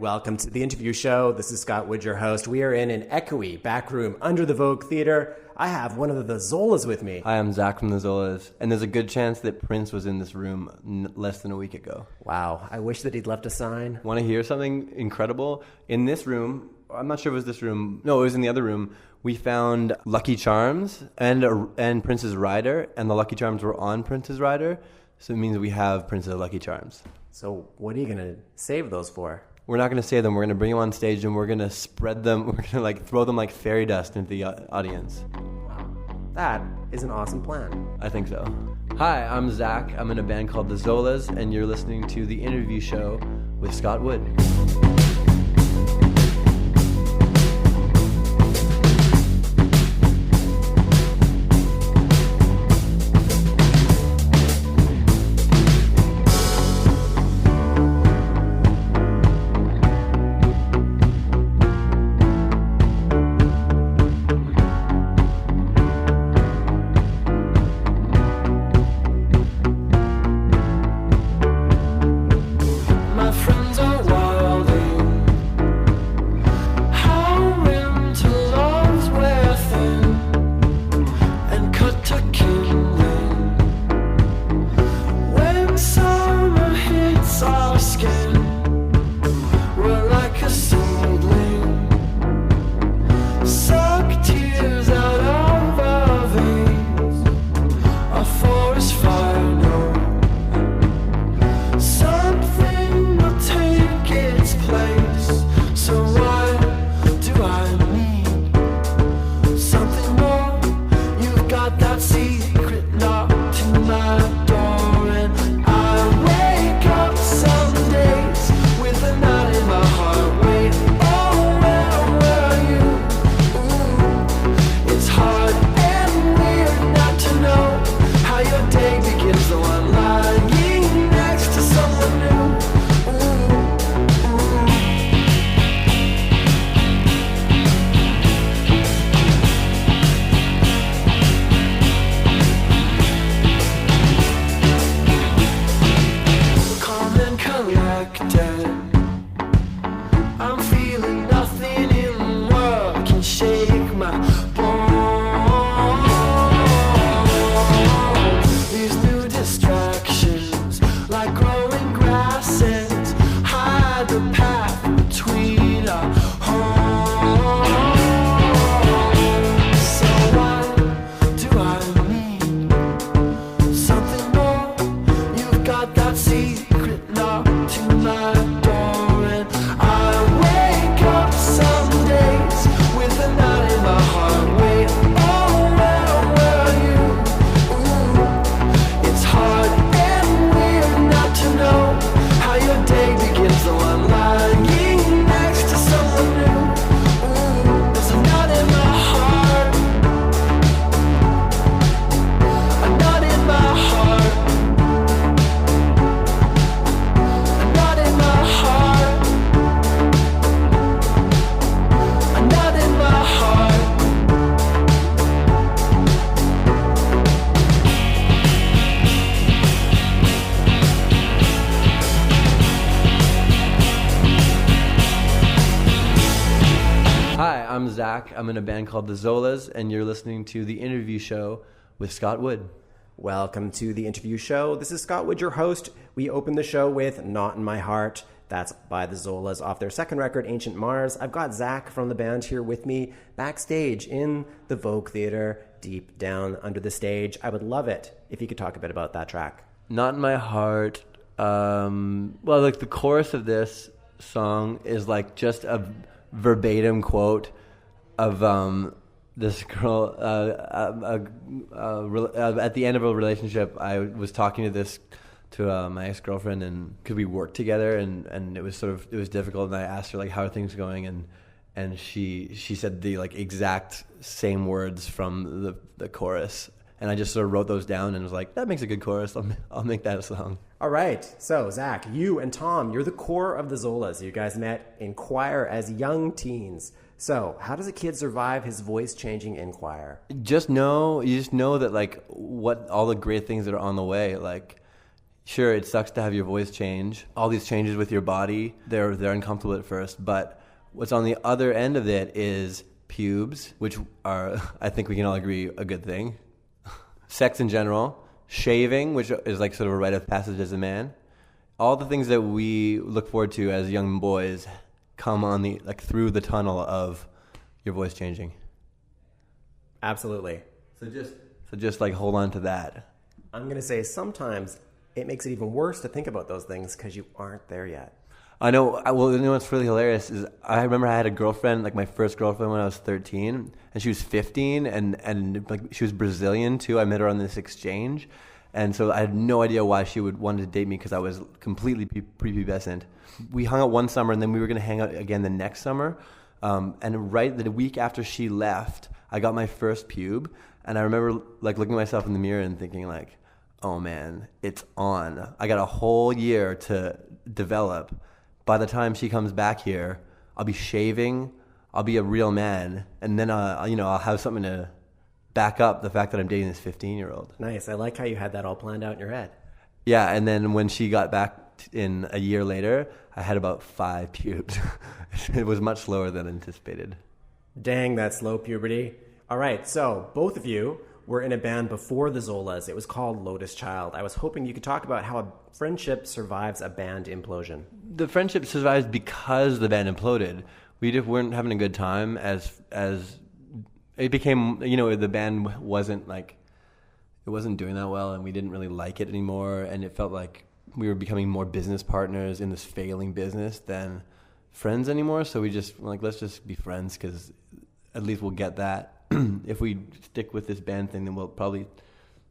Welcome to the interview show. This is Scott Wood, your host. We are in an echoey back room under the Vogue Theater. I have one of the Zolas with me. Hi, I'm Zach from the Zolas, and there's a good chance that Prince was in this room less than a week ago. Wow, I wish that he'd left a sign. Want to hear something incredible? In this room, I'm not sure if it was this room. No, it was in the other room. We found Lucky Charms and Prince's rider, and the Lucky Charms were on Prince's rider, so it means we have Prince's Lucky Charms. So what are you going to save those for? We're not going to save them. We're going to bring them on stage, and we're going to spread them. We're going to throw them like fairy dust into the audience. That is an awesome plan. I think so. Hi, I'm Zach. I'm in a band called the Zolas, and you're listening to The Interview Show with Scott Wood. I'm Zach. I'm in a band called the Zolas, and you're listening to The Interview Show with Scott Wood. Welcome to The Interview Show. This is Scott Wood, your host. We open the show with Not in My Heart. That's by the Zolas off their second record, Ancient Mars. I've got Zach from the band here with me backstage in the Vogue Theater, deep down under the stage. I would love it if you could talk a bit about that track. Not in My Heart. The chorus of this song is like just a verbatim quote of this girl. At the end of a relationship, I was talking to my ex-girlfriend, and could we work together? And it was difficult. And I asked her like, how are things going? And she said the like exact same words from the chorus. And I just sort of wrote those down and was like, that makes a good chorus. I'll make that a song. All right. So, Zach, you and Tom, you're the core of the Zolas. You guys met in choir as young teens. So, how does a kid survive his voice changing in choir? You just know that like what all the great things that are on the way. Like, sure, it sucks to have your voice change. All these changes with your body, they're uncomfortable at first. But what's on the other end of it is pubes, which are, I think we can all agree, a good thing. Sex in general. Shaving, which is like sort of a rite of passage as a man. All the things that we look forward to as young boys come on the through the tunnel of your voice changing. Absolutely. So just like hold on to that. I'm going to say sometimes it makes it even worse to think about those things because you aren't there yet. I know. Well, you know what's really hilarious is I remember I had a girlfriend, like my first girlfriend when I was 13, and she was 15, and like she was Brazilian too. I met her on this exchange, and so I had no idea why she would want to date me because I was completely prepubescent. We hung out one summer, and then we were going to hang out again the next summer. And right the week after she left, I got my first pube, and I remember like looking at myself in the mirror and thinking like, oh man, it's on. I got a whole year to develop. By the time she comes back here, I'll be shaving, I'll be a real man, and then I'll have something to back up the fact that I'm dating this 15-year-old. Nice. I like how you had that all planned out in your head. Yeah, and then when she got back in a year later, I had about 5 pubes. It was much slower than anticipated. Dang, that slow puberty. All right, so both of you were in a band before the Zolas. It was called Lotus Child. I was hoping you could talk about how a friendship survives a band implosion. The friendship survives because the band imploded. We just weren't having a good time as it became, the band wasn't doing that well, and we didn't really like it anymore, and it felt like we were becoming more business partners in this failing business than friends anymore. So we just were like, let's just be friends because at least we'll get that. If we stick with this band thing, then we'll probably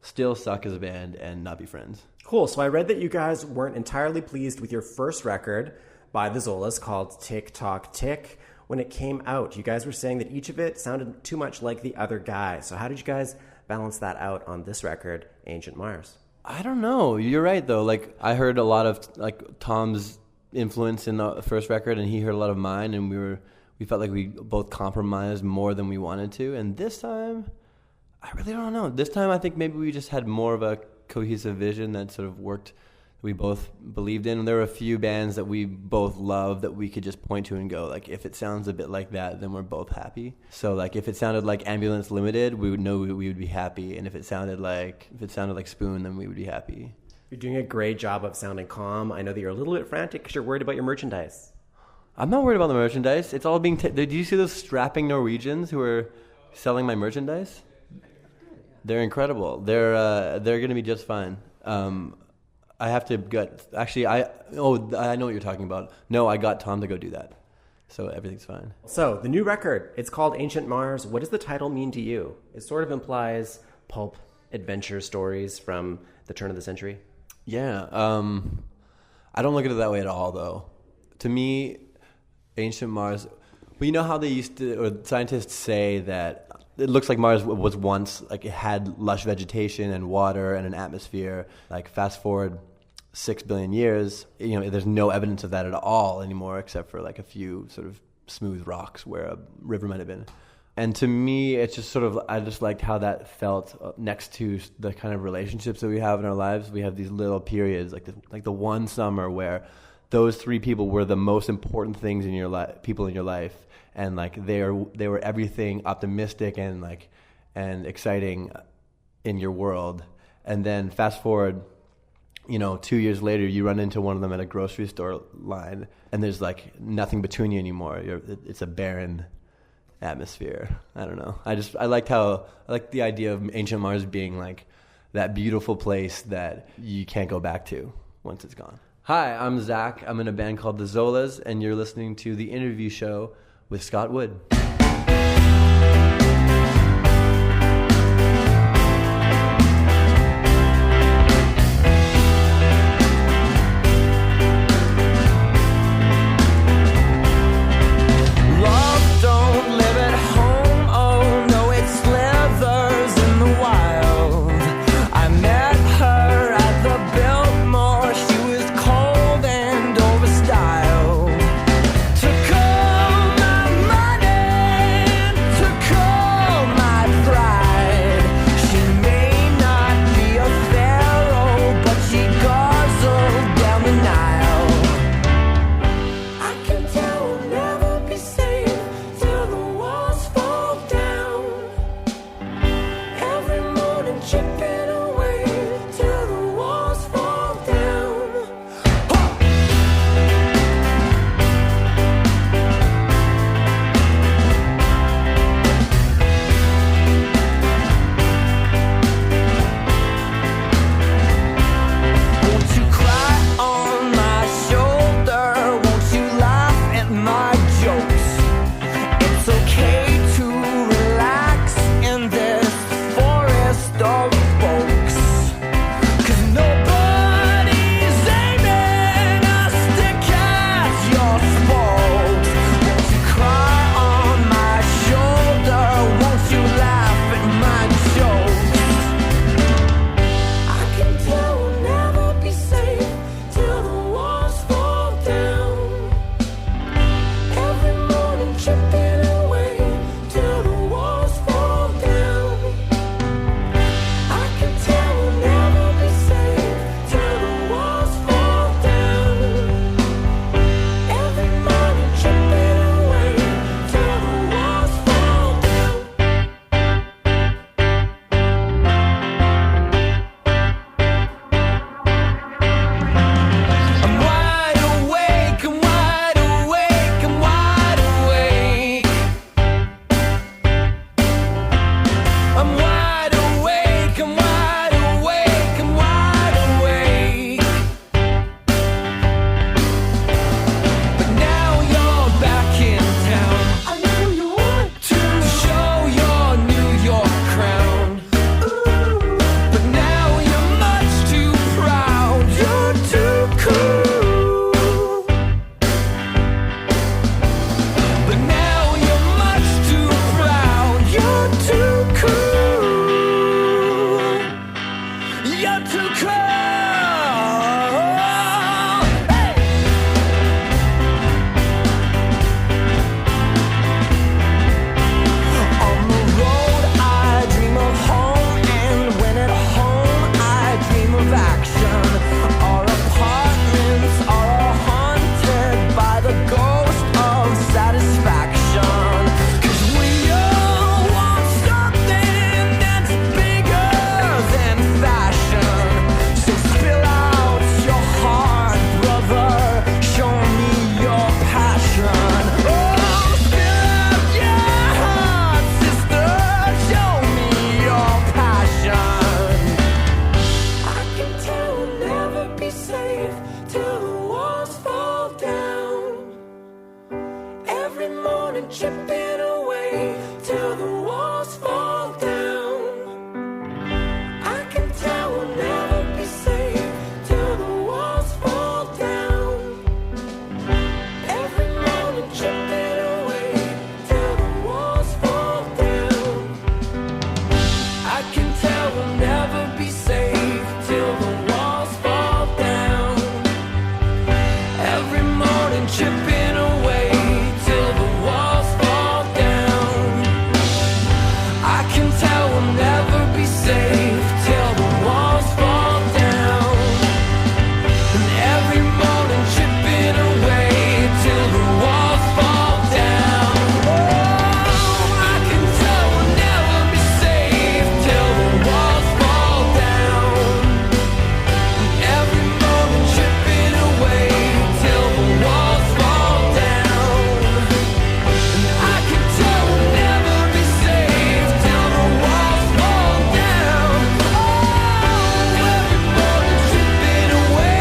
still suck as a band and not be friends. Cool. So I read that you guys weren't entirely pleased with your first record by the Zolas called Tick Tock Tick. When it came out, you guys were saying that each of it sounded too much like the other guy. So how did you guys balance that out on this record, Ancient Mars? I don't know. You're right, though. Like, I heard a lot of Tom's influence in the first record, and he heard a lot of mine, and we felt like we both compromised more than we wanted to. And this time, I really don't know. This time, I think maybe we just had more of a cohesive vision that sort of worked, that we both believed in. And there were a few bands that we both loved that we could just point to and go, like, if it sounds a bit like that, then we're both happy. So, like, if it sounded like Ambulance Limited, we would know we would be happy. And if it sounded like Spoon, then we would be happy. You're doing a great job of sounding calm. I know that you're a little bit frantic because you're worried about your merchandise. I'm not worried about the merchandise. It's all being... Did you see those strapping Norwegians who are selling my merchandise? They're incredible. They're going to be just fine. I have to get... Actually, I know what you're talking about. No, I got Tom to go do that. So everything's fine. So the new record, it's called Ancient Mars. What does the title mean to you? It sort of implies pulp adventure stories from the turn of the century. Yeah. I don't look at it that way at all, though. To me... Ancient Mars, well, you know how they used to, or scientists say that it looks like Mars was once, like it had lush vegetation and water and an atmosphere. Like fast forward 6 billion years, there's no evidence of that at all anymore, except for like a few sort of smooth rocks where a river might have been. And to me, it's just sort of, I just liked how that felt next to the kind of relationships that we have in our lives. We have these little periods, like the one summer where those 3 people were the most important things in your life, people in your life, and like they were everything optimistic and exciting in your world. And then fast forward, 2 years later, you run into one of them at a grocery store line, and there's like nothing between you anymore. It's a barren atmosphere. I don't know. I like the idea of Ancient Mars being like that beautiful place that you can't go back to once it's gone. Hi, I'm Zach. I'm in a band called the Zolas, and you're listening to The Interview Show with Scott Wood. Took all my money morning, chipping away till the walls fall down. I can tell we'll never be safe till the walls fall down. Every morning, chipping away till the walls fall down. I can tell we'll never be safe till the walls fall down. Every morning, chipping away till the walls fall down. I can tell we'll never be safe till the walls fall down. And every morning, chipping away till the walls fall down. Oh, I can tell we'll never be safe till the walls fall down. And every morning, chipping away till the walls fall down. And I can tell we'll never be safe till the walls fall down. Oh, every morning, chipping away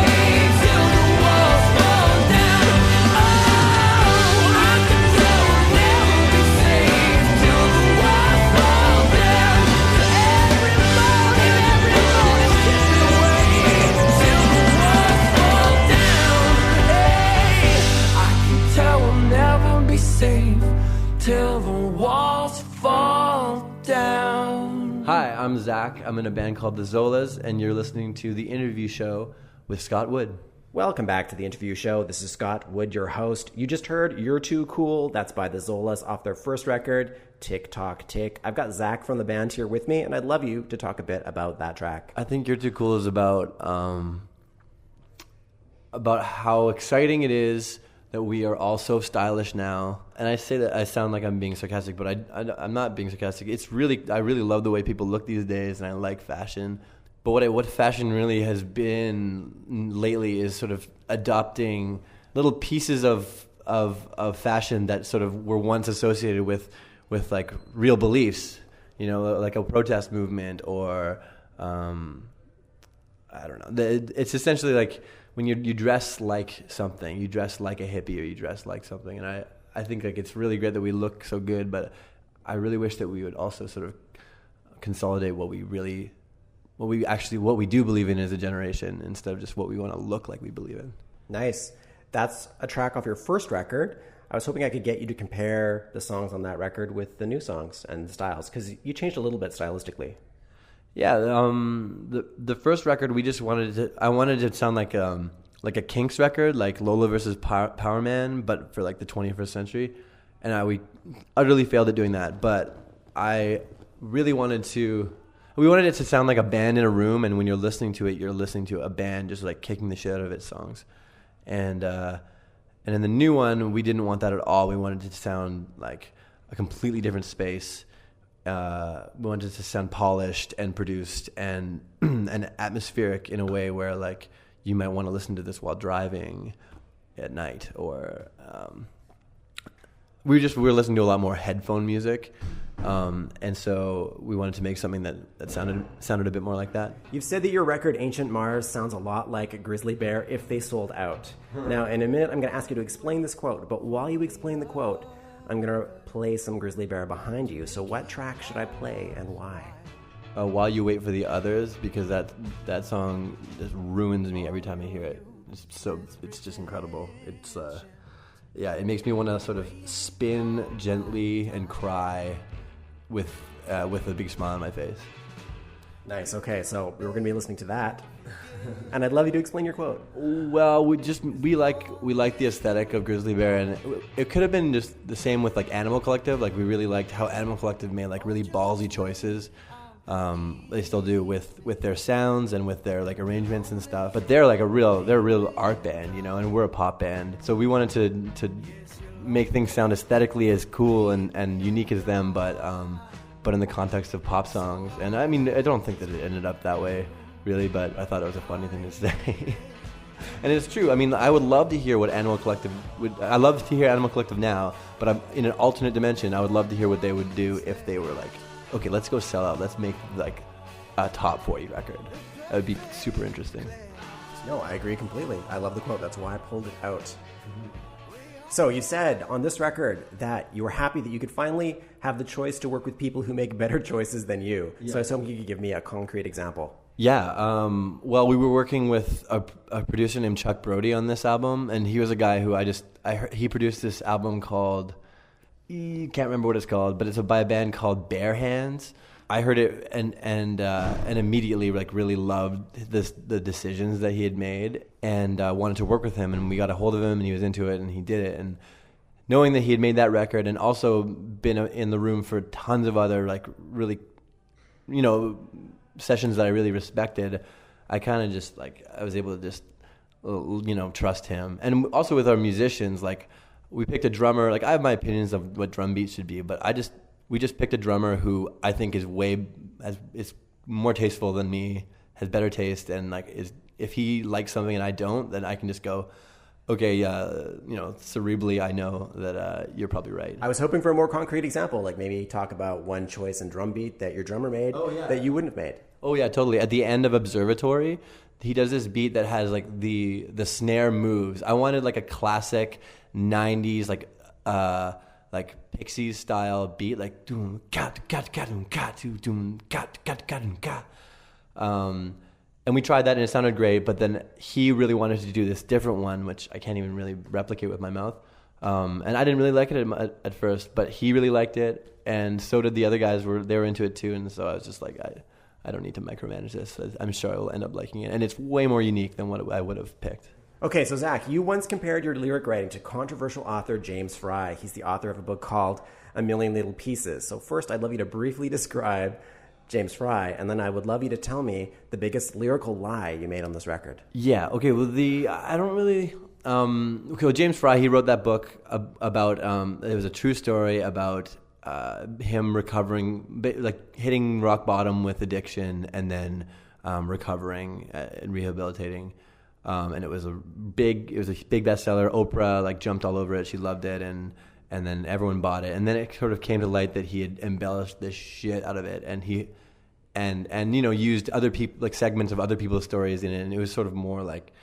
till the walls fall down. Oh, I can tell we'll never be safe till the walls fall down. Every morning, chipping away till the walls fall down. Hey, I can tell we'll never be safe till the walls fall down. Hi, I'm Zach. I'm in a band called the Zolas, and you're listening to The Interview Show with Scott Wood. Welcome back to the interview show. This is Scott Wood, your host. You just heard You're Too Cool. That's by the Zolas off their first record, Tick Tock Tick. I've got Zach from the band here with me, and I'd love you to talk a bit about that track. I think You're Too Cool is about how exciting it is that we are all so stylish now. And I say that I sound like I'm being sarcastic, but I'm not being sarcastic. It's really, I really love the way people look these days, and I like fashion. But what fashion really has been lately is sort of adopting little pieces of fashion that sort of were once associated with like real beliefs, you know, like a protest movement or I don't know. It's essentially like when you dress like something, you dress like a hippie or you dress like something. And I think like it's really great that we look so good, but I really wish that we would also sort of consolidate what we do believe in as a generation instead of just what we want to look like we believe in. Nice. That's a track off your first record. I was hoping I could get you to compare the songs on that record with the new songs and the styles, because you changed a little bit stylistically. Yeah, the first record I wanted it to sound like a Kinks record, like Lola versus Power Man, but for like the 21st century, and we utterly failed at doing that. But I really wanted it to sound like a band in a room, and when you're listening to it, you're listening to a band just like kicking the shit out of its songs. And in the new one, we didn't want that at all. We wanted it to sound like a completely different space. We wanted it to sound polished and produced and and atmospheric in a way where like you might want to listen to this while driving at night, or we were listening to a lot more headphone music. And so we wanted to make something that sounded a bit more like that. You've said that your record, Ancient Mars, sounds a lot like Grizzly Bear if they sold out. Now, in a minute, I'm going to ask you to explain this quote, but while you explain the quote, I'm going to play some Grizzly Bear behind you. So what track should I play and why? While You Wait for the Others, because that song just ruins me every time I hear it. It's just incredible. It's it makes me want to sort of spin gently and cry with a big smile on my face. Nice. Okay, so we're going to be listening to that, and I'd love you to explain your quote. Well, we like the aesthetic of Grizzly Bear, and it could have been just the same with like Animal Collective. Like we really liked how Animal Collective made like really ballsy choices. They still do with their sounds and with their like arrangements and stuff. But they're a real art band, you know, and we're a pop band. So we wanted to make things sound aesthetically as cool and unique as them, but in the context of pop songs. And I mean, I don't think that it ended up that way, really, but I thought it was a funny thing to say. And it's true. I mean, I would love to hear what Animal Collective I love to hear Animal Collective now, but in an alternate dimension, I would love to hear what they would do if they were like, okay, let's go sell out. Let's make like a top 40 record. That would be super interesting. No, I agree completely. I love the quote. That's why I pulled it out. So you said on this record that you were happy that you could finally have the choice to work with people who make better choices than you. Yeah. So I was hoping you could give me a concrete example. Yeah. Well, we were working with a producer named Chuck Brody on this album, and he was a guy who he produced this album called, can't remember what it's called, but it's by a band called Bare Hands. I heard it and immediately like really loved the decisions that he had made, and wanted to work with him, and we got a hold of him, and he was into it, and he did it. And knowing that he had made that record and also been in the room for tons of other like really, sessions that I really respected, I kind of just like I was able to just trust him. And also with our musicians, like we picked a drummer. Like I have my opinions of what drum beats should be, but we just picked a drummer who I think is is more tasteful than me, has better taste, and like if he likes something and I don't, then I can just go, okay, cerebrally I know that you're probably right. I was hoping for a more concrete example, like maybe talk about one choice in drum beat that your drummer made that you wouldn't have made. Oh yeah, totally. At the end of Observatory, he does this beat that has like the snare moves. I wanted like a classic 90s like Pixies style beat, like doom cat cat cat cat doom cat cat cat cat. And we tried that and it sounded great, but then he really wanted to do this different one, which I can't even really replicate with my mouth. And I didn't really like it at first, but he really liked it, and so did the other guys. They were into it too, and so I was just like, I don't need to micromanage this. I'm sure I will end up liking it, and it's way more unique than what I would have picked. Okay, so Zach, you once compared your lyric writing to controversial author James Fry. He's the author of a book called A Million Little Pieces. So first, I'd love you to briefly describe James Fry, and then I would love you to tell me the biggest lyrical lie you made on this record. Yeah, okay, well, I don't really... James Fry, he wrote that book about... it was a true story about him recovering, like hitting rock bottom with addiction, and then recovering and rehabilitating. And it was a big bestseller. Oprah like jumped all over it. She loved it, and then everyone bought it. And then it sort of came to light that he had embellished the shit out of it, and he used other people, like segments of other people's stories in it, and it was sort of more like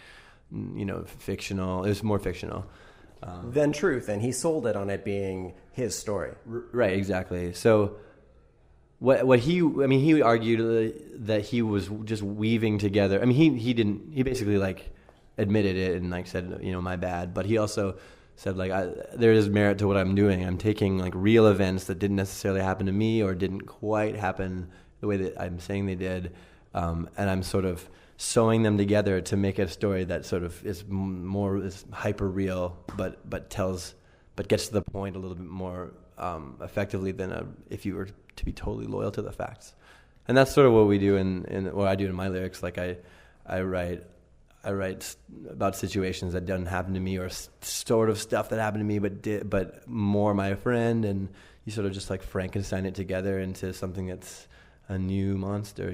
fictional. It was more fictional than truth, and he sold it on it being his story. Right, exactly. So he argued that he was just weaving together. I mean, he basically like admitted it and like said, my bad. But he also said like, there is merit to what I'm doing. I'm taking like real events that didn't necessarily happen to me or didn't quite happen the way that I'm saying they did. And I'm sort of sewing them together to make a story that sort of is hyper real, but gets to the point a little bit more effectively than if you were to be totally loyal to the facts. And that's sort of what we do in what I do in my lyrics. Like I write about situations that didn't happen to me, or sort of stuff that happened to me but more my friend, and you sort of just like Frankenstein it together into something that's a new monster,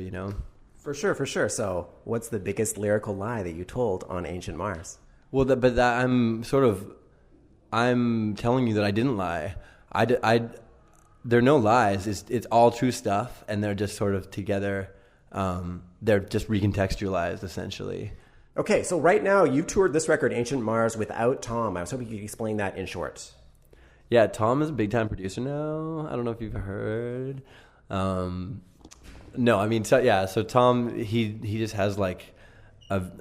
For sure. So what's the biggest lyrical lie that you told on Ancient Mars? Well, I'm telling you that I didn't lie. There are no lies. It's all true stuff, and they're just sort of together. They're just recontextualized, essentially. Okay, so right now you've toured this record, Ancient Mars, without Tom. I was hoping you could explain that in short. Yeah, Tom is a big-time producer now. I don't know if you've heard. No, I mean, so Tom, he just has like,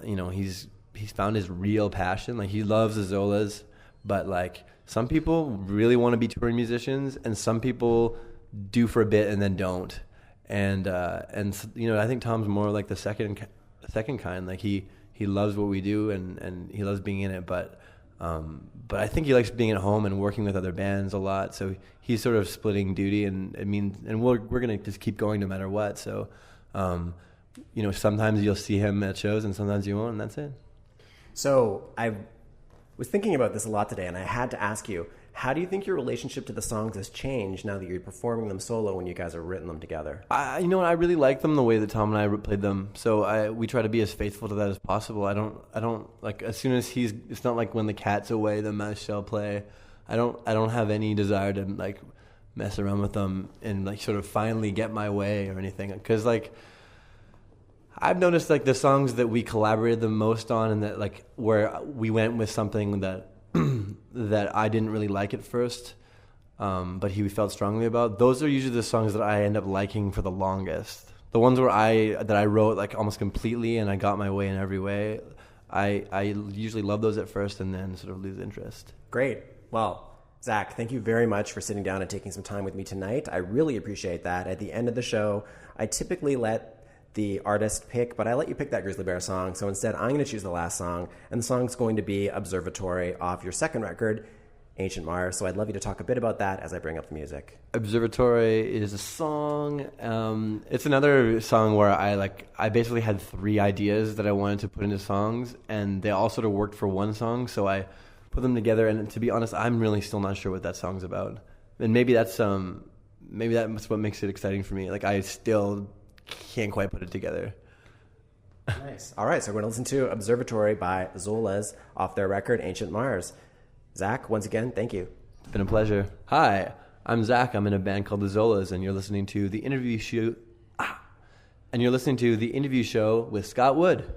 he's found his real passion. Like he loves the Zolas, but like some people really want to be touring musicians, and some people do for a bit and then don't. And I think Tom's more like the second kind. Like he loves what we do and he loves being in it, but I think he likes being at home and working with other bands a lot. So he's sort of splitting duty, and we're gonna just keep going no matter what. So, sometimes you'll see him at shows and sometimes you won't, and that's it. So I was thinking about this a lot today, and I had to ask you, how do you think your relationship to the songs has changed now that you're performing them solo when you guys have written them together? I really like them the way that Tom and I played them. So we try to be as faithful to that as possible. I don't like, as soon as it's not like when the cat's away, the mouse shall play. I don't have any desire to like mess around with them and like sort of finally get my way or anything. Because like, I've noticed like the songs that we collaborated the most on, and that like where we went with something that that I didn't really like at first, but he felt strongly about. Those are usually the songs that I end up liking for the longest. The ones where I wrote like almost completely and I got my way in every way, I usually love those at first and then sort of lose interest. Great. Well, Zach, thank you very much for sitting down and taking some time with me tonight. I really appreciate that. At the end of the show, I typically let the artist pick, but I let you pick that Grizzly Bear song. So instead, I'm going to choose the last song, and the song's going to be Observatory off your second record, Ancient Mars. So I'd love you to talk a bit about that as I bring up the music. Observatory is a song. It's another song where I basically had 3 ideas that I wanted to put into songs, and they all sort of worked for one song. So I put them together, and to be honest, I'm really still not sure what that song's about. And maybe that's what makes it exciting for me. Like I still can't quite put it together. Nice. All right, so we're going to listen to Observatory by Zolas off their record, Ancient Mars. Zach, once again, thank you. It's been a pleasure. Hi, I'm Zach. I'm in a band called the Zolas, and you're listening to the interview show. And you're listening to the interview show with Scott Wood.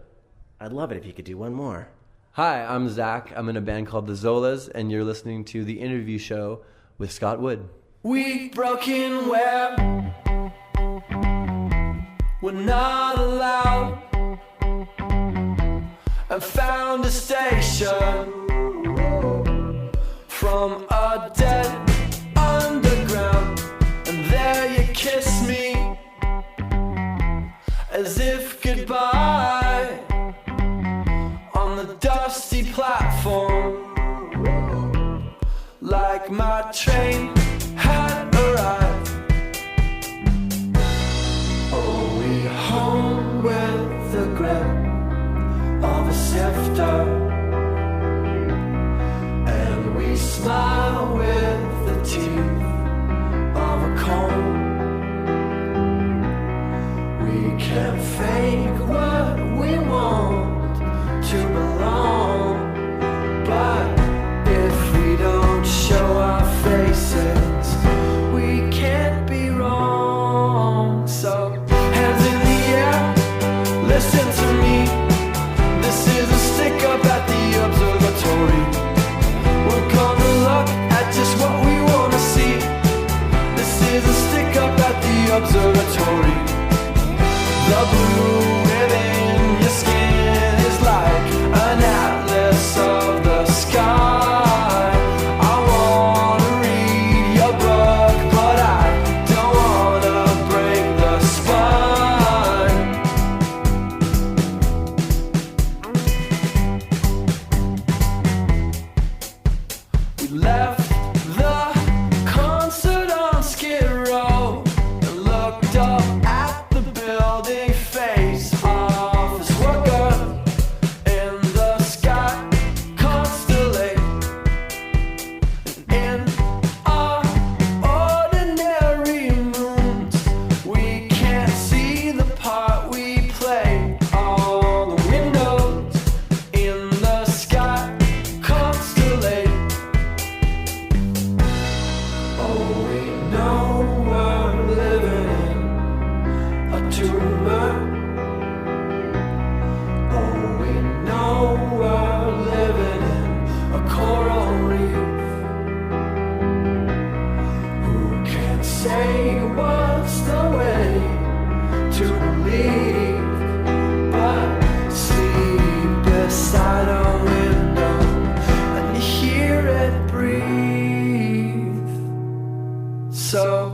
I'd love it if you could do one more. Hi, I'm Zach. I'm in a band called the Zolas, and you're listening to the interview show with Scott Wood. We broken web, we're not allowed, and found a station from a dead underground, and there you kiss me as if goodbye on the dusty platform, like my train had arrived. Oh, we home with the grip of a sifter, and we smile with the teeth of a comb. We can't fake what we want to belong, but if we don't show our faces, we can't be wrong. So hands in the air, listen to me. This is a stick up at the observatory. We're gonna look at just what we wanna see. This is a stick up at the observatory. The blue within your skin is like an atlas of the sky. I wanna read your book, but I don't wanna break the spine. We left the concert on Skid Row and looked up at the building face office worker in the sky constellate. In our ordinary moons, we can't see the part we play. All the windows in the sky constellate. Oh, we know we're living in a tumor. Oh, we know we're living in a coral reef. Who can say what's the way to believe? But sleep beside a window and hear it breathe. So